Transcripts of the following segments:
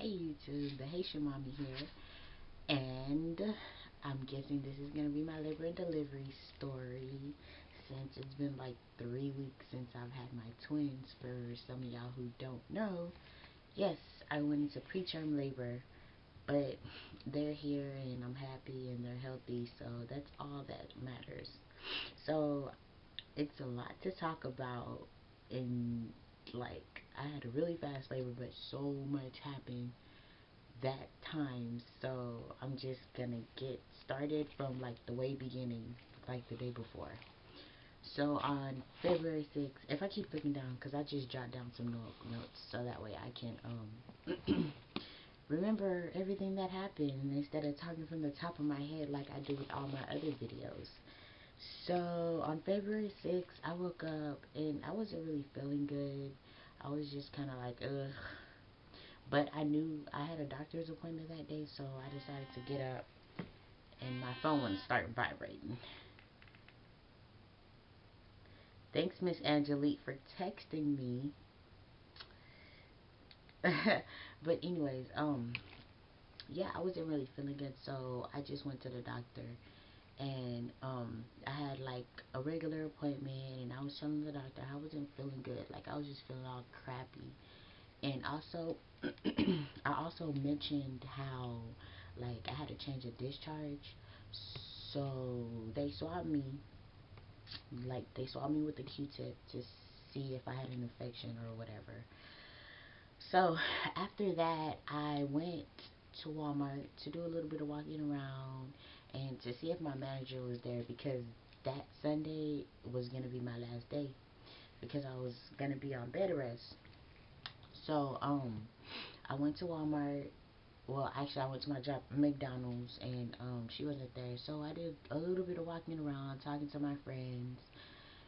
Hey YouTube, the Haitian mommy here, and I'm guessing this is gonna be my labor and delivery story since it's been like 3 weeks since I've had my twins. For some of y'all who don't know, yes, I went into preterm labor, but they're here and I'm happy and they're healthy, so that's all that matters. So it's a lot to talk about, and like I had a really fast labor, but so much happened that time. So I'm just gonna get started from like the way beginning, like the day before. So on February 6th, if I keep looking down, because I just jot down some notes so that way I can remember everything that happened instead of talking from the top of my head like I do with all my other videos. So on February 6th, I woke up and I wasn't really feeling good. I was just kind of like, ugh. But I knew I had a doctor's appointment that day, so I decided to get up and my phone started vibrating. Thanks, Miss Angelique, for texting me. But anyways, yeah, I wasn't really feeling good, so I just went to the doctor, and I had like a regular appointment, and I was telling the doctor I wasn't feeling good, like I was just feeling all crappy. And also, I also mentioned how like I had to change a discharge, so they saw me, like they saw me with the Q-tip to see if I had an infection or whatever. So after that, I went to Walmart to do a little bit of walking around and to see if my manager was there, because that Sunday was gonna be my last day because I was gonna be on bed rest. So I went to Walmart. Well, actually, I went to my job, McDonald's, and she wasn't there. So I did a little bit of walking around, talking to my friends,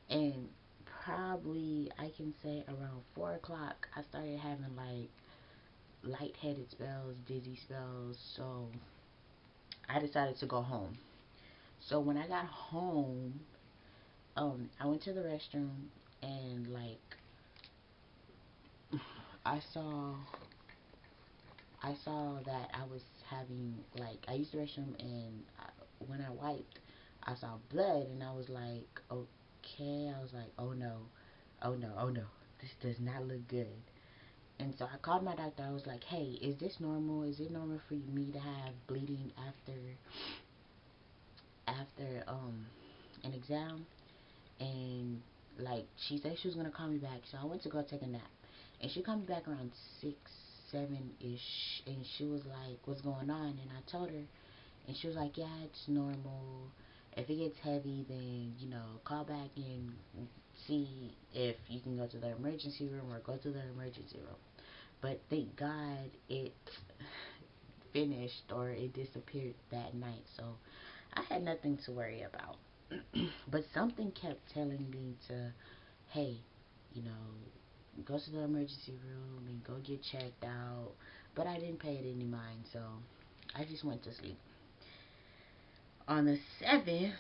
and probably I can say around 4 o'clock, I started having like lightheaded spells, dizzy spells. So I decided to go home. So when I got home, I went to the restroom and like I saw I saw that I was having, like, I used the restroom, and when I wiped, I saw blood, and I was like, okay. I was like, oh no, oh no, oh no, this does not look good. And so I called my doctor. I was like, hey, is this normal? Is it normal for me to have bleeding after an exam? And like she said she was gonna call me back, so I went to go take a nap, and she called me back around 6, 7 ish, and she was like, "What's going on?" And I told her, and she was like, "Yeah, it's normal. If it gets heavy, then call back and see if you can go to the emergency room or go to the emergency room." But thank God it finished, or it disappeared that night, so I had nothing to worry about. But something kept telling me to, hey, you know, go to the emergency room and go get checked out. But I didn't pay it any mind, so I just went to sleep. On the 7th,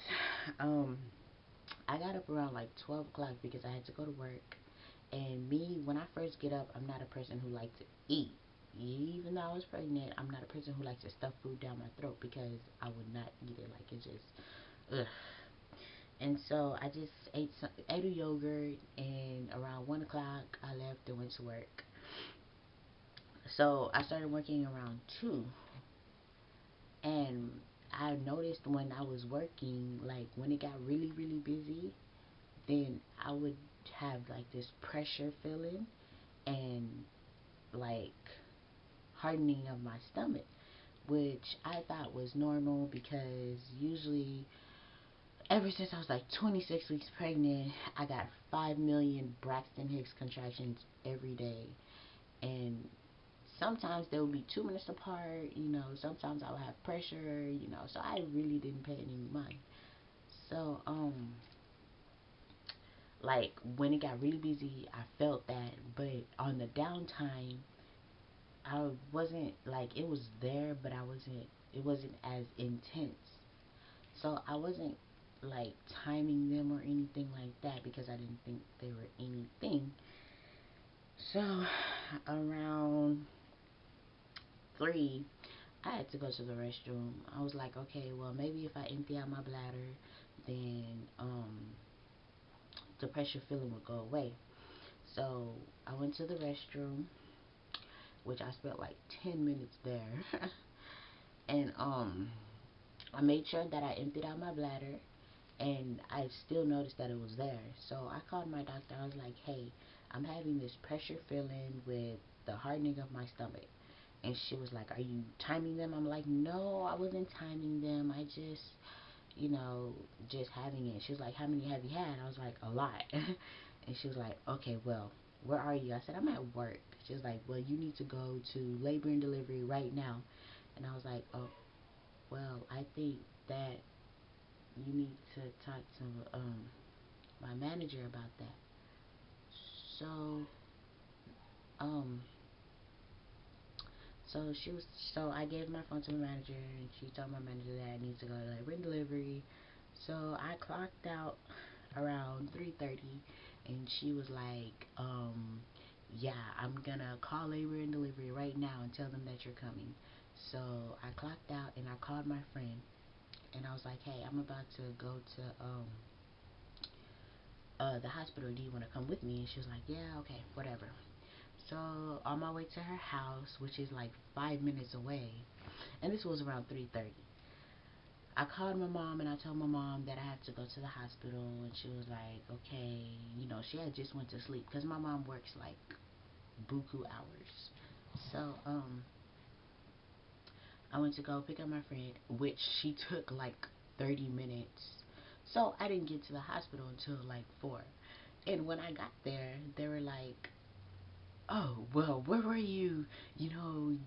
um, I got up around like 12 o'clock because I had to go to work. And me, when I first get up, I'm not a person who likes to eat. Even though I was pregnant, I'm not a person who likes to stuff food down my throat because I would not eat it. Like, it just, ugh. And so I just ate a yogurt, and around 1 o'clock I left and went to work. So I started working around 2, and I noticed when I was working, like when it got really really busy, then I would have like this pressure feeling and like hardening of my stomach, which I thought was normal because usually ever since I was like 26 weeks pregnant, I got 5 million Braxton Hicks contractions every day. And sometimes they would be 2 minutes apart. Sometimes I would have pressure. So I really didn't pay any mind. So, like when it got really busy, I felt that. But on the downtime, I wasn't like, it was there, but it wasn't as intense. So I wasn't like timing them or anything like that because I didn't think they were anything. So around 3, I had to go to the restroom. I was like, okay, well, maybe if I empty out my bladder, then the pressure feeling would go away. So I went to the restroom, which I spent like 10 minutes there. And I made sure that I emptied out my bladder, and I still noticed that it was there. So I called my doctor. I was like, hey, I'm having this pressure feeling with the hardening of my stomach. And she was like, are you timing them? I'm like, no, I wasn't timing them. I just, just having it. She was like, how many have you had? I was like, a lot. And she was like, okay, well, where are you? I said, I'm at work. She was like, well, you need to go to labor and delivery right now. And I was like, oh, well, I think that you need to talk to my manager about that. So um so I gave my phone to my manager, and she told my manager that I need to go to labor and delivery. So I clocked out around 3:30, and she was like, yeah, I'm gonna call labor and delivery right now and tell them that you're coming. So I clocked out, and I called my friend, and I was like, hey, I'm about to go to the hospital. Do you want to come with me? And she was like, yeah, okay, whatever. So on my way to her house, which is like 5 minutes away, and this was around 3:30, I called my mom, and I told my mom that I had to go to the hospital, and she was like, okay, she had just went to sleep because my mom works like buku hours. So I went to go pick up my friend, which she took like 30 minutes. So I didn't get to the hospital until like 4. And when I got there, they were like, oh, well, where were you?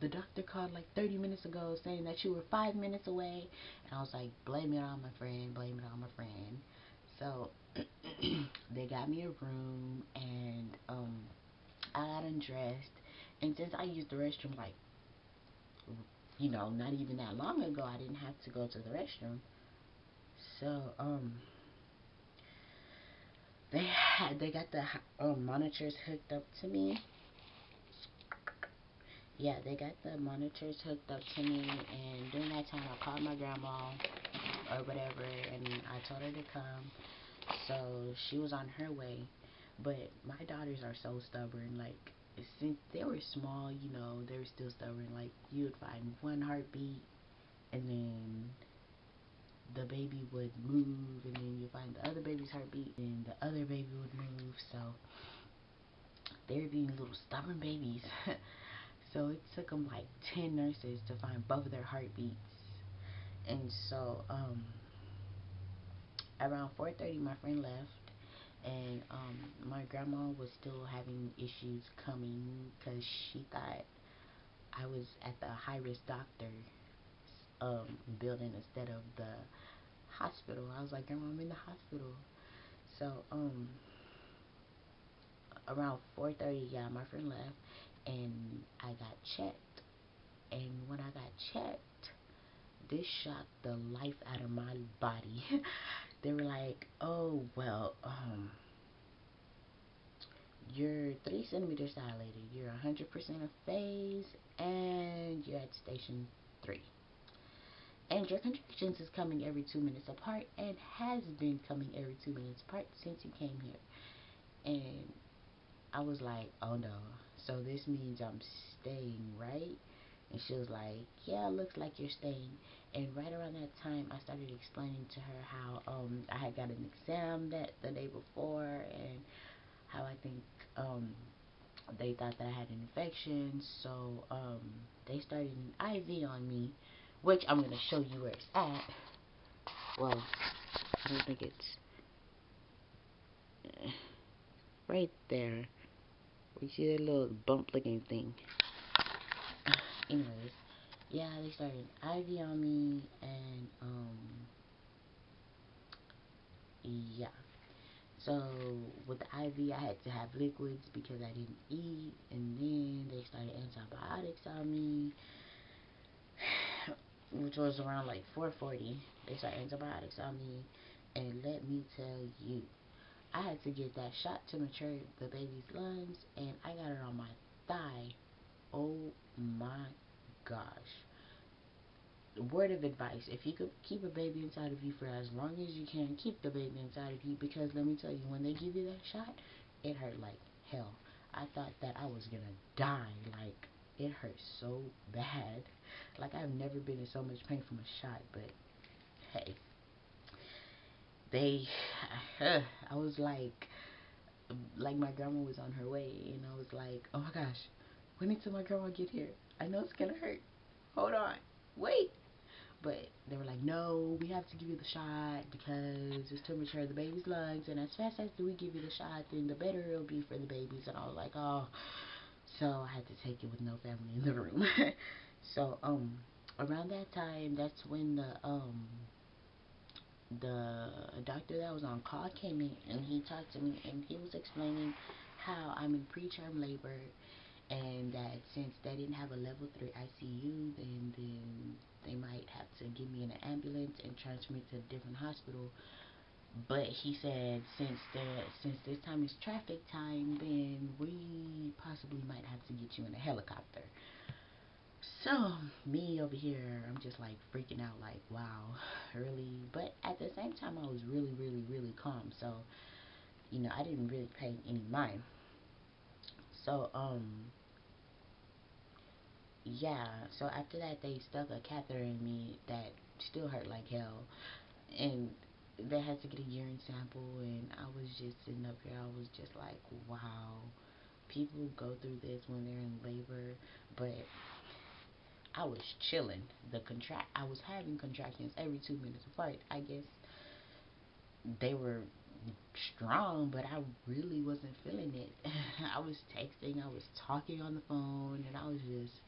The doctor called like 30 minutes ago saying that you were 5 minutes away. And I was like, blame it on my friend, blame it on my friend. So they got me a room, and I got undressed. And since I used the restroom like, not even that long ago, I didn't have to go to the restroom. So they got the monitors hooked up to me. Yeah, they got the monitors hooked up to me, and during that time I called my grandma or whatever, and I told her to come. So she was on her way. But my daughters are so stubborn. Like, since they were small, they were still stubborn. Like, you would find one heartbeat, and then the baby would move, and then you find the other baby's heartbeat, and the other baby would move. So they were being little stubborn babies. So it took them like 10 nurses to find both of their heartbeats. And so around 4:30, my friend left, and my grandma was still having issues coming because she thought I was at the high risk doctor building instead of the hospital. I was like, grandma, I'm in the hospital. So around 4:30, yeah, my friend left, and I got checked. And when I got checked, this shocked the life out of my body. They were like, oh, well, you're 3 centimeters dilated, you're 100% of phase, and you're at station 3. And your contractions is coming every 2 minutes apart, and has been coming every 2 minutes apart since you came here. And I was like, oh no, so this means I'm staying, right? And she was like, yeah, looks like you're staying. And right around that time, I started explaining to her how I had got an exam that the day before, and how I think they thought that I had an infection. So they started an IV on me, which I'm going to show you where it's at. Well, I don't think it's right there. You see that little bump looking thing. Anyways, yeah, they started an IV on me, and yeah. So with the IV, I had to have liquids because I didn't eat, and then they started antibiotics on me, which was around like 4:40. They started antibiotics on me, and let me tell you, I had to get that shot to mature the baby's lungs, and I got it on my thigh. Oh my gosh. Word of advice: if you could keep a baby inside of you for as long as you can, keep the baby inside of you, because let me tell you, when they give you that shot, it hurt like hell. I thought that I was gonna die. Like, it hurt so bad. Like, I've never been in so much pain from a shot. But hey, they I was like my grandma was on her way, and I was like, oh my gosh, wait until my grandma get here. I know it's gonna hurt. Hold on, wait. But they were like, no, we have to give you the shot because it's to mature the baby's lungs, and as fast as we give you the shot, then the better it'll be for the babies. And I was like, oh. So I had to take it with no family in the room. So around that time, that's when the doctor that was on call came in, and he talked to me, and he was explaining how I'm in preterm labor, and that since they didn't have a level 3 ICU, then they might have to give me in an ambulance and transfer me to a different hospital. But he said since this time is traffic time, then we possibly might have to get you in a helicopter. So me over here, I'm just like freaking out, like, wow, really? But at the same time, I was really, really, really calm. So I didn't really pay any mind. So yeah. So after that, they stuck a catheter in me that still hurt like hell, and they had to get a urine sample, and I was just sitting up here. I was just like, wow, people go through this when they're in labor. But I was chilling. I was having contractions every 2 minutes apart. I guess they were strong, but I really wasn't feeling it. I was texting, I was talking on the phone, and I was just,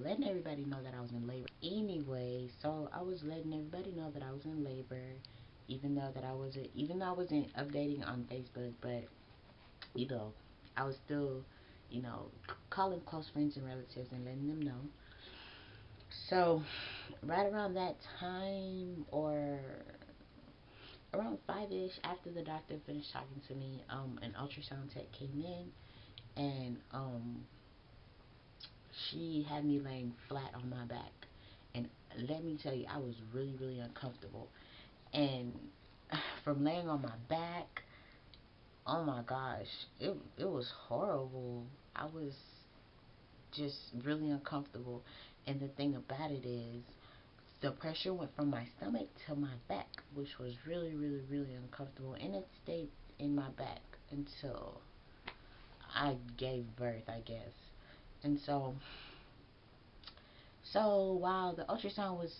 letting everybody know that I was in labor. Anyway, so I was letting everybody know that I was in labor, even though I wasn't updating on Facebook, but you know, I was still, calling close friends and relatives and letting them know. So right around that time, or around 5-ish, after the doctor finished talking to me, an ultrasound tech came in, and she had me laying flat on my back. And let me tell you, I was really, really uncomfortable. And from laying on my back, oh my gosh, it was horrible. I was just really uncomfortable. And the thing about it is, the pressure went from my stomach to my back, which was really, really, really uncomfortable. And it stayed in my back until I gave birth, I guess. And so while the ultrasound was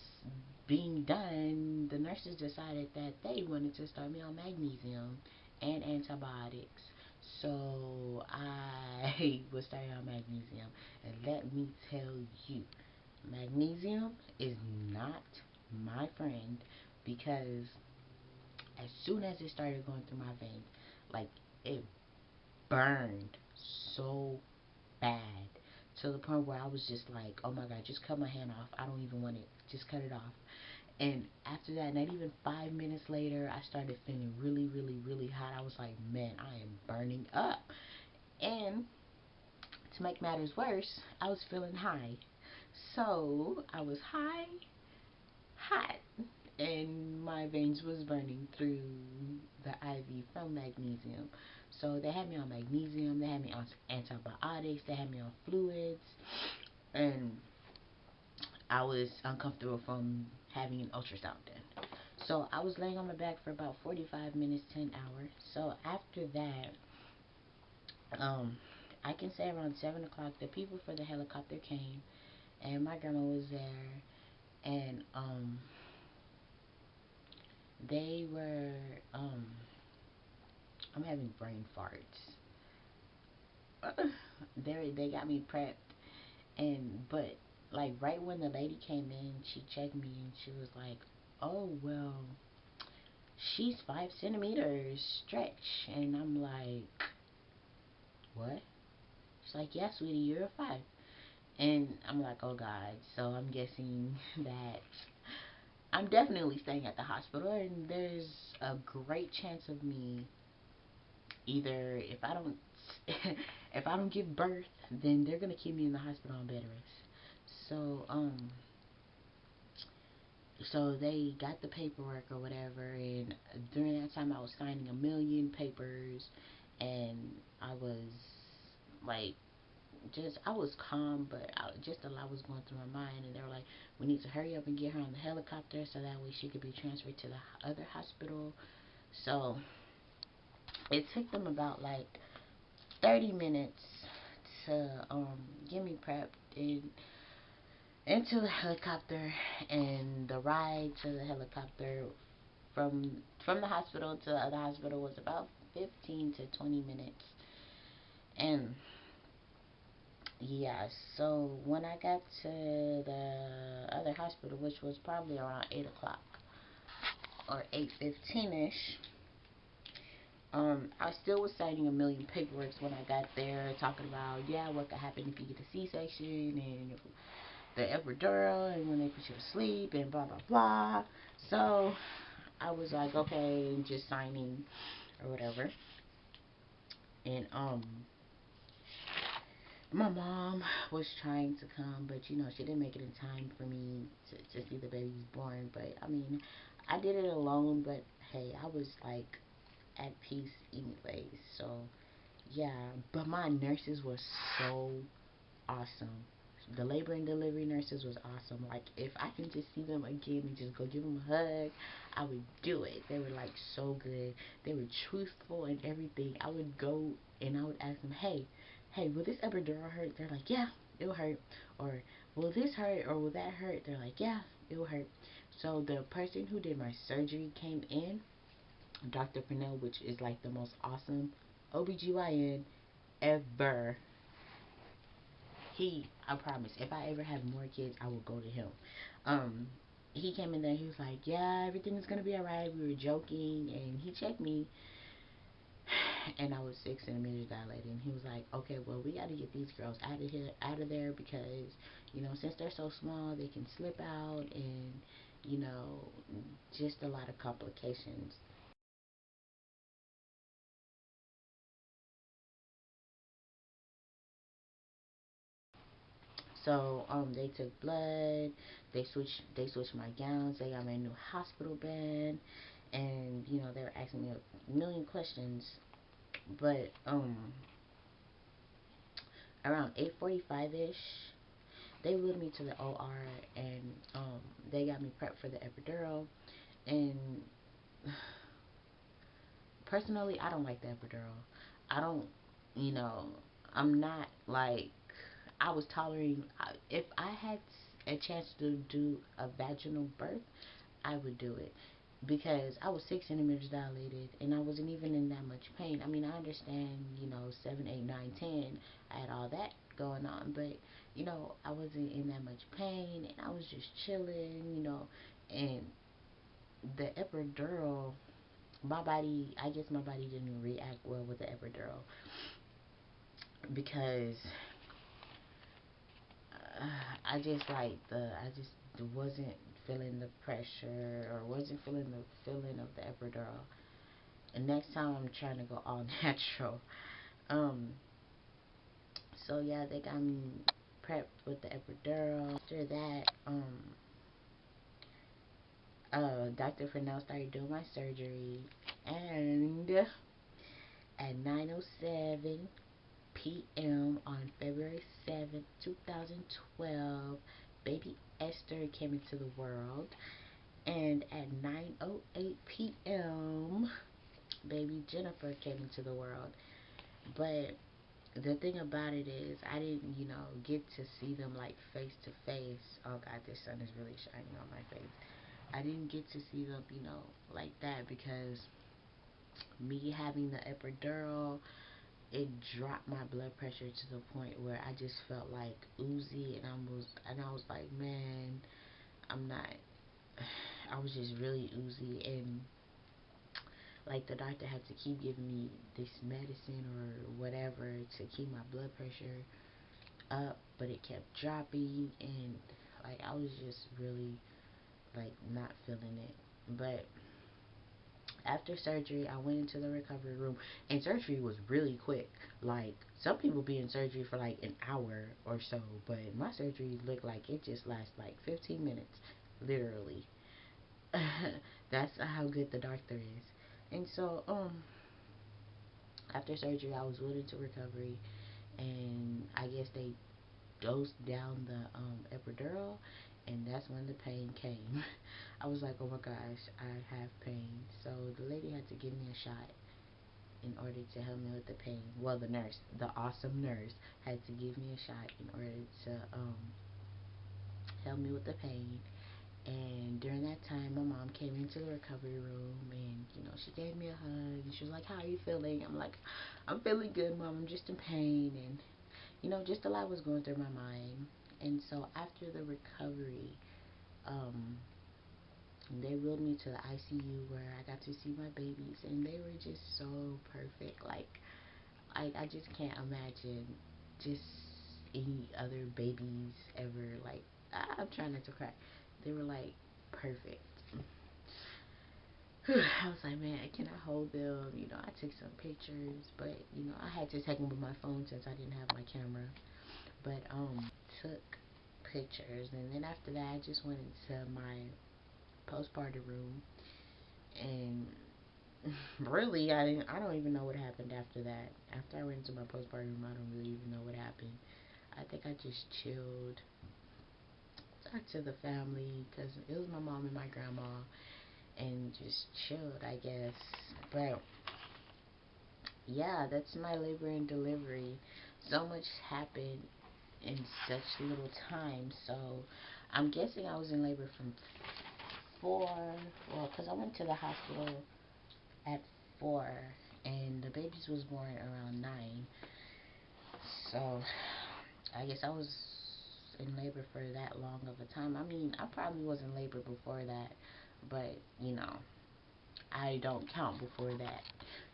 being done, the nurses decided that they wanted to start me on magnesium and antibiotics. So I was started on magnesium. And let me tell you, magnesium is not my friend, because as soon as it started going through my veins, like, it burned so bad, to the point where I was just like, oh my god, just cut my hand off. I don't even want it. Just cut it off. And after that, not even 5 minutes later, I started feeling really, really, really hot. I was like, man, I am burning up. And to make matters worse, I was feeling high. So I was hot, and my veins was burning through the IV from magnesium. So they had me on magnesium, they had me on antibiotics, they had me on fluids, and I was uncomfortable from having an ultrasound done. So I was laying on my back for about 45 minutes to an hour. So after that, um, I can say around 7 o'clock, the people for the helicopter came, and my grandma was there, and they were, I'm having brain farts. They got me prepped, but like right when the lady came in, she checked me and she was like, "Oh well, she's 5 centimeters stretch," and I'm like, "What?" She's like, "Yeah, sweetie, you're a 5." And I'm like, "Oh God." So I'm guessing that I'm definitely staying at the hospital, and there's a great chance of me, either if I don't if I don't give birth, then they're gonna keep me in the hospital on bed rest. So so they got the paperwork or whatever, and during that time I was signing a million papers, and I was like, just I was calm, but just a lot was going through my mind, and they were like, we need to hurry up and get her on the helicopter so that way she could be transferred to the other hospital. So it took them about like 30 minutes to get me prepped and into the helicopter, and the ride to the helicopter from the hospital to the other hospital was about 15 to 20 minutes. And yeah, so when I got to the other hospital, which was probably around 8 o'clock or 8:15ish, I still was signing a million paperwork when I got there, talking about, yeah, what could happen if you get a C-section, and the epidural, and when they put you to sleep, and blah, blah, blah. So I was like, okay, just signing or whatever. And my mom was trying to come, but she didn't make it in time for me to see the babies born. But I mean, I did it alone, but hey, I was like at peace anyways. So yeah, but my nurses were so awesome. The labor and delivery nurses was awesome. Like, if I can just see them again and just go give them a hug, I would do it. They were like so good. They were truthful and everything. I would go and I would ask them, hey, will this epidural hurt? They're like, yeah, it'll hurt. Or will this hurt or will that hurt? They're like, yeah, it'll hurt. So the person who did my surgery came in, Dr. Purnell, which is like the most awesome OBGYN ever. I promise, if I ever have more kids, I will go to him. Um, he came in there, he was like, yeah, everything's gonna be alright. We were joking, and he checked me, and I was 6 centimeters dilated. And he was like, okay, well, we gotta get these girls out of here, out of there, because, since they're so small, they can slip out, and, you know, just a lot of complications. So they took blood, they switched my gowns, they got me a new hospital bed, and they were asking me a million questions. But around 8:45 ish, they wheeled me to the OR, and they got me prepped for the epidural. And personally, I don't like the epidural. I don't, you know, I'm not like, I was tolerating. If I had a chance to do a vaginal birth, I would do it, because I was 6 centimeters dilated and I wasn't even in that much pain. I mean, I understand, 7, 8, 9, 10. I had all that going on, but I wasn't in that much pain, and I was just chilling, and the epidural, my body, I guess my body didn't react well with the epidural, because I just wasn't feeling the pressure, or wasn't feeling the feeling of the epidural. And next time I'm trying to go all natural. Um, so yeah, they got me prepped with the epidural. After that, Dr. Fresnel started doing my surgery, and at 9:07 p.m. on February 7th, 2012, baby Esther came into the world. And at 9:08 p.m., baby Jennifer came into the world. But the thing about it is, I didn't, get to see them like face to face. Oh God, this sun is really shining on my face. I didn't get to see them, like that, because me having the epidural, it dropped my blood pressure to the point where I just felt like oozy, and I was like, man, I'm not. I was just really oozy, and like the doctor had to keep giving me this medicine or whatever to keep my blood pressure up, but it kept dropping, and like I was just really like not feeling it. But After surgery, I went into the recovery room, and surgery was really quick. Like, some people be in surgery for like an hour or so, but my surgery looked like it just lasted like 15 minutes, literally. That's how good the doctor is. And so, after surgery, I was wheeled into recovery, and I guess they dosed down the epidural, and that's when the pain came. I was like, oh my gosh, I have pain. So the lady had to give me a shot in order to help me with the pain. Well, the nurse, the awesome nurse, had to give me a shot in order to help me with the pain. And during that time, my mom came into the recovery room, and she gave me a hug, and she was like, "How are you feeling?" I'm like, "I'm feeling good, Mom. I'm just in pain," and just a lot was going through my mind. And so after the recovery, um, they wheeled me to the ICU where I got to see my babies, and they were just so perfect. Like, I just can't imagine just any other babies ever. Like, I'm trying not to cry. They were like perfect. I was like, man, can I hold them? I took some pictures, but I had to take them with my phone since I didn't have my camera. But took pictures, and then after that, I just went into my postpartum room, and really, I don't even know what happened after that. After I went into my postpartum room, I don't really even know what happened. I think I just chilled, talked to the family because it was my mom and my grandma, and just chilled, I guess. But yeah, that's my labor and delivery. So much happened in such little time. So I'm guessing I was in labor from 4, well, because I went to the hospital at 4, and the babies was born around 9. So I guess I was in labor for that long of a time. I mean, I probably was in labor before that, but I don't count before that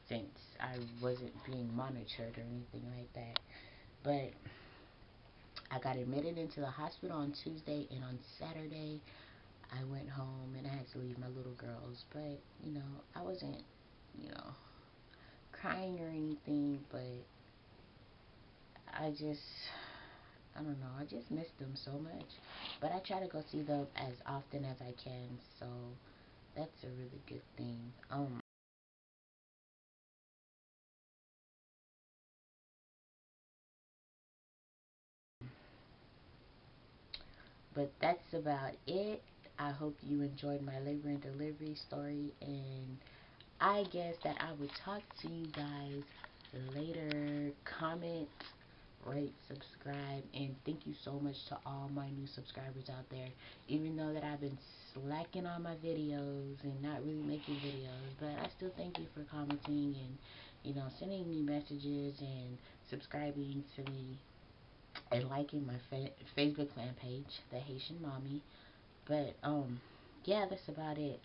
since I wasn't being monitored or anything like that. But I got admitted into the hospital on Tuesday, and on Saturday I went home and I had to leave my little girls. But I wasn't you know crying or anything, but I don't know, I just miss them so much. But I try to go see them as often as I can, so that's a really good thing. But that's about it. I hope you enjoyed my labor and delivery story, and I guess that I would talk to you guys later. Comment, rate, subscribe, and thank you so much to all my new subscribers out there. Even though that I've been slacking on my videos and not really making videos, but I still thank you for commenting and sending me messages and subscribing to me and liking my Facebook fan page, The Haitian Mommy. But yeah, that's about it.